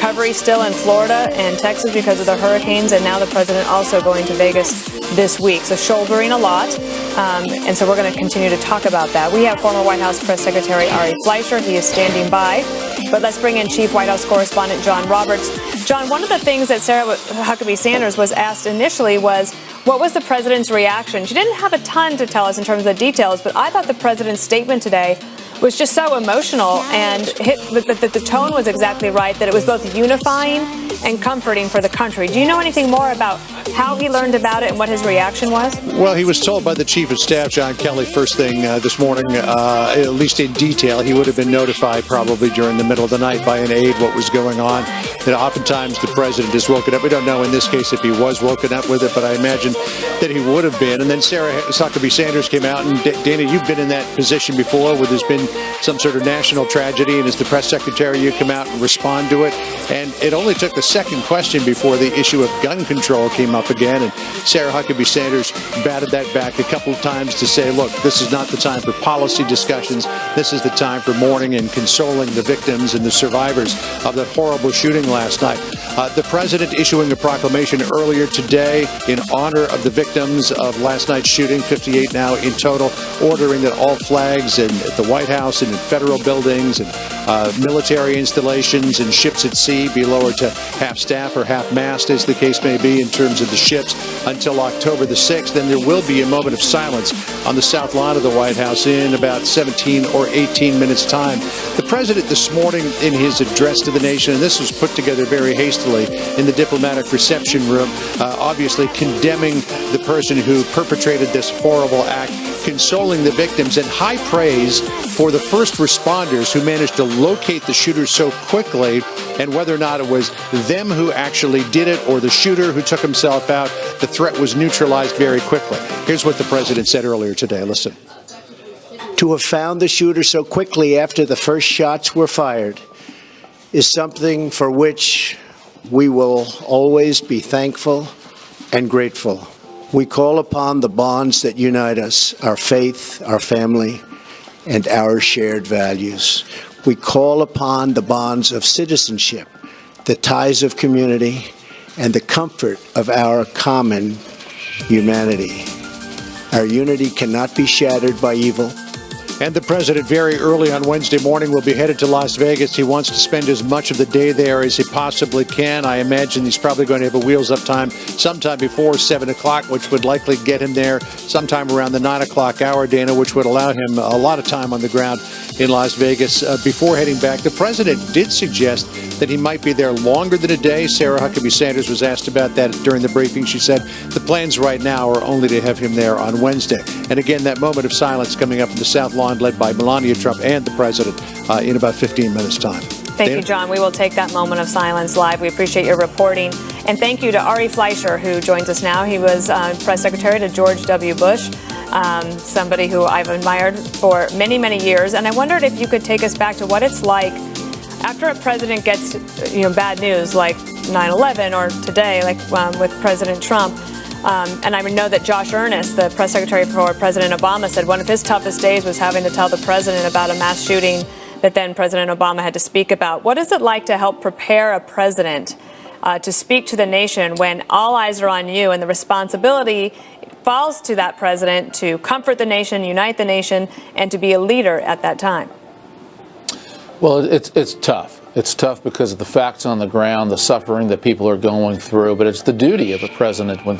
recovery still in Florida and Texas because of the hurricanes, and now the president also going to Vegas this week. So shouldering a lot, and so we're going to continue to talk about that. We have former White House Press Secretary Ari Fleischer. He is standing by. But let's bring in Chief White House Correspondent John Roberts. John, one of the things that Sarah Huckabee Sanders was asked initially was, what was the president's reaction? She didn't have a ton to tell us in terms of the details, but I thought the president's statement today was just so emotional, and the tone was exactly right, that it was both unifying and comforting for the country. Do you know anything more about how he learned about it and what his reaction was? Well, he was told by the Chief of Staff, John Kelly, first thing this morning, at least in detail. He would have been notified probably during the middle of the night by an aide what was going on. And oftentimes the president is woken up. We don't know in this case if he was woken up with it, but I imagine that he would have been. And then Sarah Huckabee Sanders came out, and Dana, you've been in that position before where there's been some sort of national tragedy, and as the press secretary, you come out and respond to it. And it only took the second question before the issue of gun control came up again, and Sarah Huckabee Sanders batted that back a couple of times to say, look, this is not the time for policy discussions. This is the time for mourning and consoling the victims and the survivors of that horrible shooting last night. The president issuing a proclamation earlier today in honor of the victims of last night's shooting, 58 now in total, ordering that all flags at the White House and in federal buildings and military installations and ships at sea be lowered to half-staff or half-mast, as the case may be, in terms of the ships until October the 6th. Then there will be a moment of silence on the south lawn of the White House in about 17 or 18 minutes' time. The president this morning in his address to the nation, and this was put together very hastily in the diplomatic reception room, obviously condemning the person who perpetrated this horrible act, consoling the victims, and high praise for the first responders who managed to locate the shooter so quickly, and whether or not it was them who actually did it or the shooter who took himself out, the threat was neutralized very quickly. Here's what the president said earlier today. Listen. To have found the shooter so quickly after the first shots were fired is something for which we will always be thankful and grateful. We call upon the bonds that unite us, our faith, our family, and our shared values. We call upon the bonds of citizenship, the ties of community, and the comfort of our common humanity. Our unity cannot be shattered by evil. And the president very early on Wednesday morning will be headed to Las Vegas. He wants to spend as much of the day there as he possibly can. I imagine he's probably going to have a wheels up time sometime before 7 o'clock, which would likely get him there sometime around the 9 o'clock hour, Dana, which would allow him a lot of time on the ground in Las Vegas before heading back. The president did suggest that he might be there longer than a day. Sarah Huckabee Sanders was asked about that during the briefing. She said the plans right now are only to have him there on Wednesday. And again, that moment of silence coming up in the South Lawn, led by Melania Trump and the president in about 15 minutes' time. Thank you, John. We will take that moment of silence live. We appreciate your reporting. And thank you to Ari Fleischer, who joins us now. He was press secretary to George W. Bush, somebody who I've admired for many, many years. And I wondered if you could take us back to what it's like after a president gets, bad news like 9/11 or today, like with President Trump. And I know that Josh Earnest, the press secretary for President Obama, said one of his toughest days was having to tell the president about a mass shooting that then President Obama had to speak about. What is it like to help prepare a president to speak to the nation when all eyes are on you, and the responsibility falls to that president to comfort the nation, unite the nation, and to be a leader at that time? Well, it's tough. It's tough because of the facts on the ground, the suffering that people are going through, but it's the duty of a president when